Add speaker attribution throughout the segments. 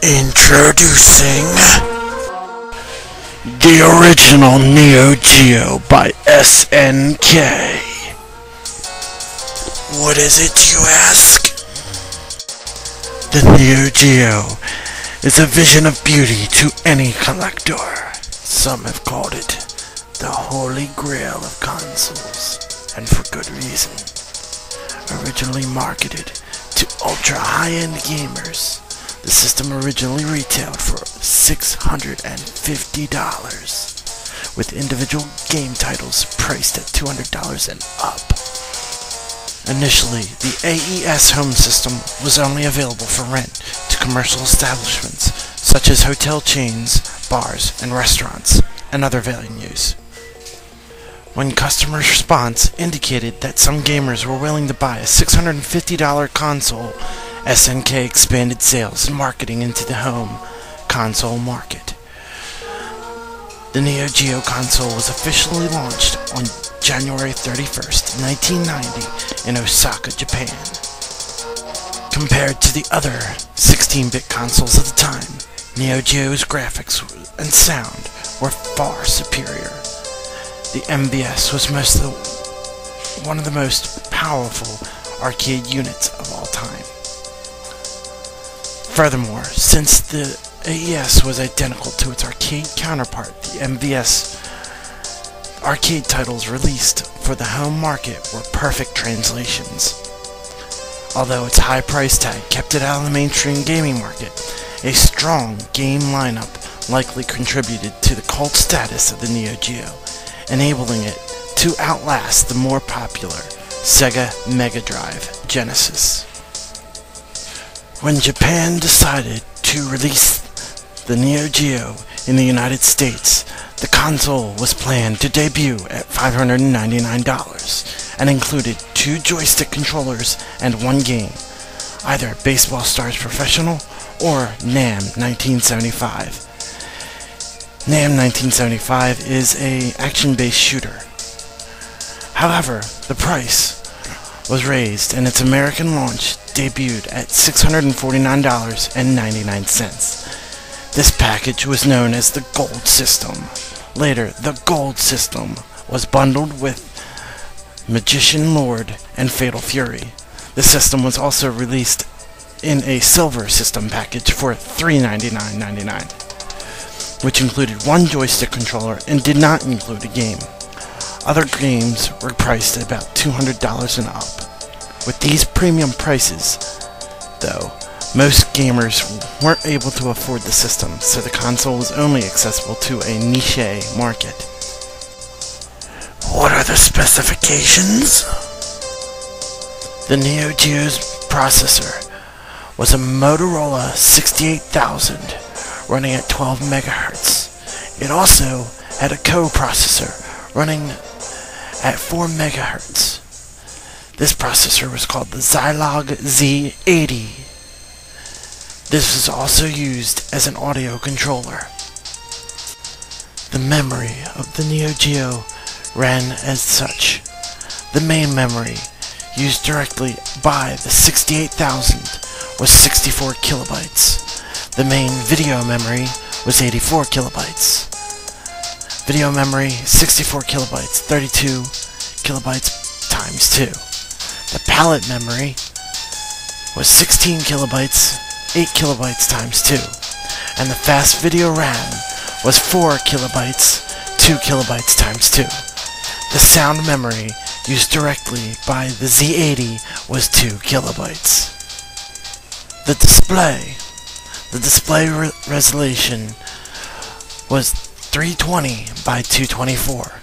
Speaker 1: Introducing the original Neo Geo by SNK. What is it, you ask? The Neo Geo is a vision of beauty to any collector. Some have called it the holy grail of consoles, and for good reason. Originally marketed to ultra high-end gamers, the system originally retailed for $650, with individual game titles priced at $200 and up. Initially, the AES home system was only available for rent to commercial establishments such as hotel chains, bars, and restaurants, and other venues. When customer response indicated that some gamers were willing to buy a $650 console, SNK expanded sales and marketing into the home console market. The Neo Geo console was officially launched on January 31st, 1990 in Osaka, Japan. Compared to the other 16-bit consoles of the time, Neo Geo's graphics and sound were far superior. The MVS was one of the most powerful arcade units of all time. Furthermore, since the AES was identical to its arcade counterpart, the MVS arcade titles released for the home market were perfect translations. Although its high price tag kept it out of the mainstream gaming market, a strong game lineup likely contributed to the cult status of the Neo Geo, enabling it to outlast the more popular Sega Mega Drive Genesis. When Japan decided to release the Neo Geo in the United States, the console was planned to debut at $599 and included 2 joystick controllers and 1 game, either Baseball Stars Professional or NAM 1975. NAM 1975 is an action-based shooter. However, the price was raised and its American launch debuted at $649.99. This package was known as the Gold System. Later, the Gold System was bundled with Magician Lord and Fatal Fury. The system was also released in a Silver System package for $399.99, which included 1 joystick controller and did not include a game. Other games were priced at about $200 and up. With these premium prices, though, most gamers weren't able to afford the system, so the console was only accessible to a niche market. What are the specifications? The Neo Geo's processor was a Motorola 68000 running at 12 MHz. It also had a co-processor running at 4 MHz. This processor was called the Zilog Z80. This was also used as an audio controller. The memory of the Neo Geo ran as such. The main memory, used directly by the 68000, was 64 kilobytes. The main video memory was 84 kilobytes. Video memory, 64 kilobytes, 32 kilobytes times 2. The palette memory was 16 kilobytes, 8 kilobytes times 2. And the fast video RAM was 4 kilobytes, 2 kilobytes times 2. The sound memory used directly by the Z80 was 2 kilobytes. The display resolution was 320 by 224.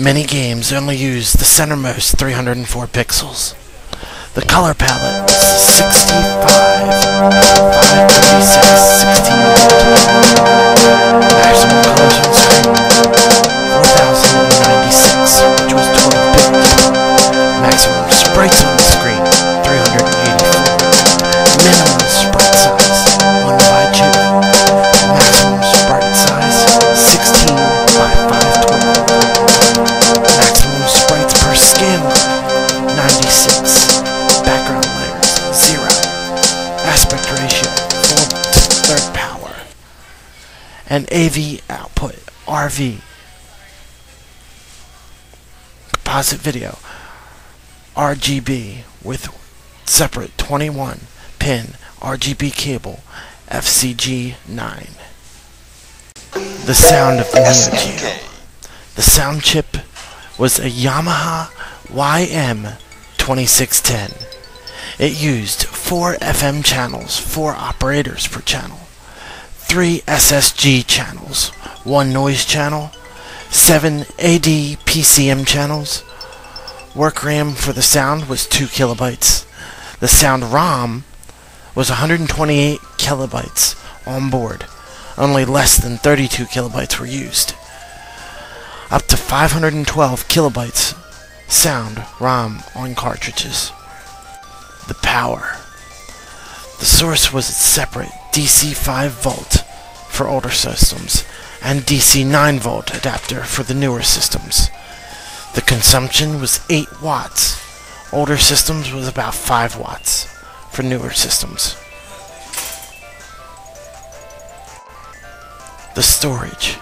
Speaker 1: Many games only use the centermost 304 pixels. The color palette was 65, 536, 16. Maximum colors on screen, 4096, which was 12-bit. Maximum sprites on the screen, 384. Minimum sprite size, 1 by 2. Maximum sprite size, 16 by 512. Maximum sprites per scan line, 96. Background layers, 0. Aspect ratio, and AV output, RV, composite video, RGB with separate 21-pin RGB cable, FCG9. The sound of the Neo Geo. The sound chip was a Yamaha YM2610. It used 4 FM channels, 4 operators per channel, 3 SSG channels, 1 noise channel, 7 AD PCM channels. Work RAM for the sound was 2 kilobytes. The sound ROM was 128 kilobytes on board. Only less than 32 kilobytes were used. Up to 512 kilobytes sound ROM on cartridges. The power. The source was a separate DC 5 volt for older systems and DC 9 volt adapter for the newer systems. The consumption was 8 watts. Older systems was about 5 watts for newer systems. The storage.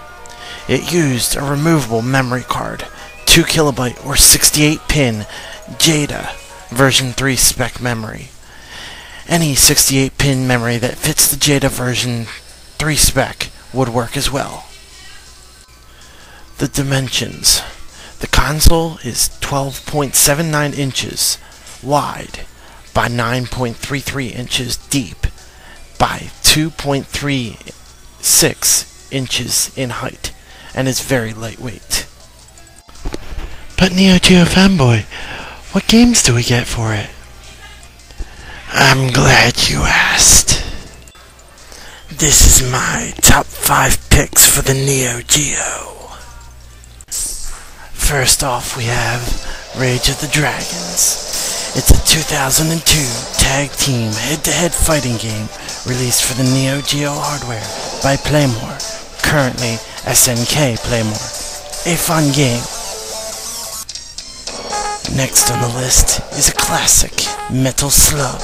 Speaker 1: It used a removable memory card, 2 kilobyte or 68-pin JADA version 3 spec memory. Any 68-pin memory that fits the JADA version 3 spec would work as well. The dimensions. The console is 12.79 inches wide by 9.33 inches deep by 2.36 inches in height and is very lightweight. But Neo Geo Fanboy, what games do we get for it? I'm glad you asked. This is my top 5 picks for the Neo Geo. First off, we have Rage of the Dragons. It's a 2002 tag team head-to-head fighting game released for the Neo Geo hardware by Playmore, currently SNK Playmore. A fun game. Next on the list is a classic, Metal Slug.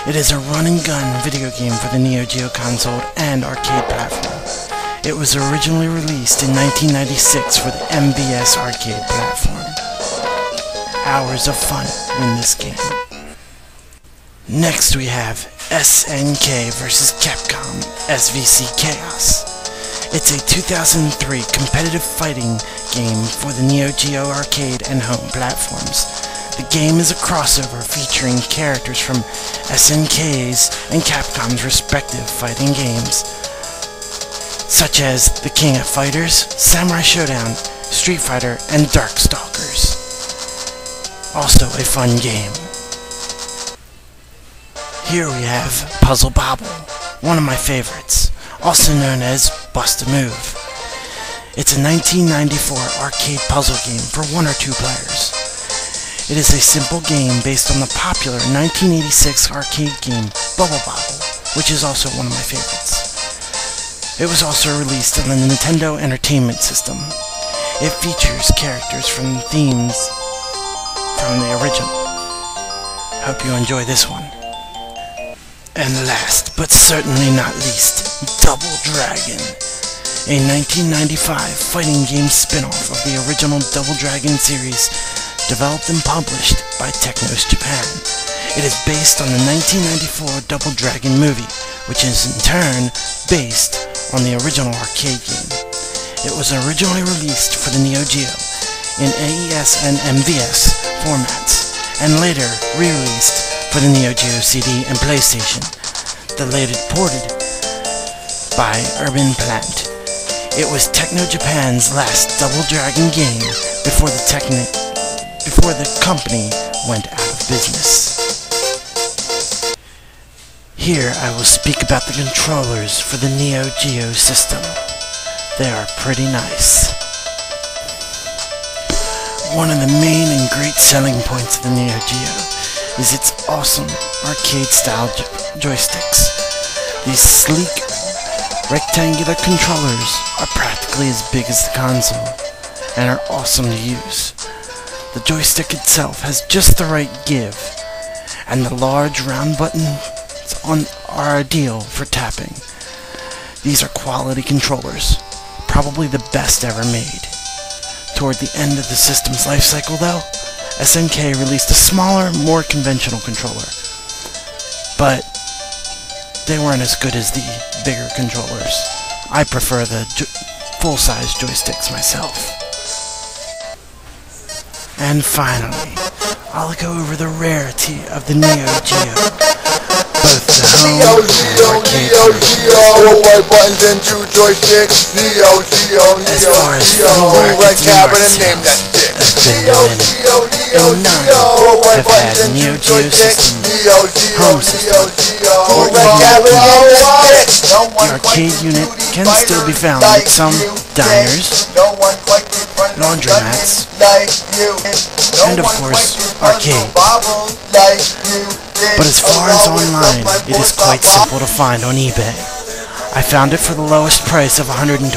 Speaker 1: It is a run-and-gun video game for the Neo Geo console and arcade platform. It was originally released in 1996 for the MVS arcade platform. Hours of fun in this game. Next we have SNK vs. Capcom SVC Chaos. It's a 2003 competitive fighting game for the Neo Geo arcade and home platforms. The game is a crossover featuring characters from SNK's and Capcom's respective fighting games, such as the King of Fighters, Samurai Showdown, Street Fighter, and Darkstalkers. Also a fun game. Here we have Puzzle Bobble, one of my favorites, also known as Bust a Move. It's a 1994 arcade puzzle game for 1 or 2 players. It is a simple game based on the popular 1986 arcade game Bubble Bobble, which is also one of my favorites. It was also released on the Nintendo Entertainment System. It features characters from themes from the original. Hope you enjoy this one. And last, but certainly not least, Double Dragon, a 1995 fighting game spin-off of the original Double Dragon series, developed and published by Technos Japan. It is based on the 1994 Double Dragon movie, which is in turn based on the original arcade game. It was originally released for the Neo Geo in AES and MVS formats, and later re-released for the Neo Geo CD and PlayStation, the later ported by Urban Plant. It was Techno Japan's last Double Dragon game before the company went out of business. Here I will speak about the controllers for the Neo Geo system. They are pretty nice. One of the main and great selling points of the Neo Geo is its awesome arcade-style joysticks. These sleek, rectangular controllers are practically as big as the console and are awesome to use. The joystick itself has just the right give, and the large round buttons are ideal for tapping. These are quality controllers, probably the best ever made. Toward the end of the system's life cycle, though, SNK released a smaller, more conventional controller. But they weren't as good as the bigger controllers. I prefer the full-size joysticks myself. And finally, I'll go over the rarity of the Neo Geo. Both the home and arcade
Speaker 2: white buttons and two joysticks. Neo Geo,
Speaker 1: as far as free markets and art sales have been known, and none have had Neo Geo system, home system, or even the arcade unit can still be found at some diners, laundromats, and of course, arcades. But as far as online, it is quite simple to find on eBay. I found it for the lowest price of $125,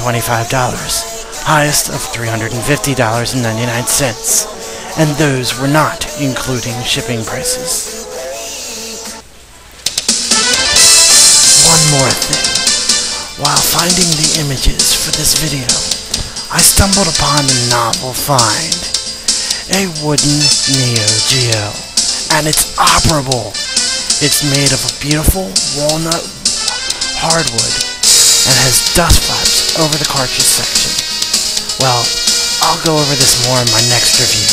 Speaker 1: highest of $350.99, and those were not including shipping prices. One more thing. While finding the images for this video, I stumbled upon a novel find. A wooden Neo Geo. And it's operable. It's made of a beautiful walnut hardwood and has dust flaps over the cartridge section. Well, I'll go over this more in my next review.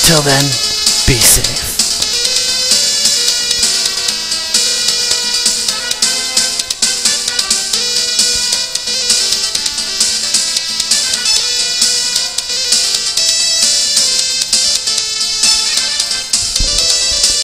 Speaker 1: Till then, be safe.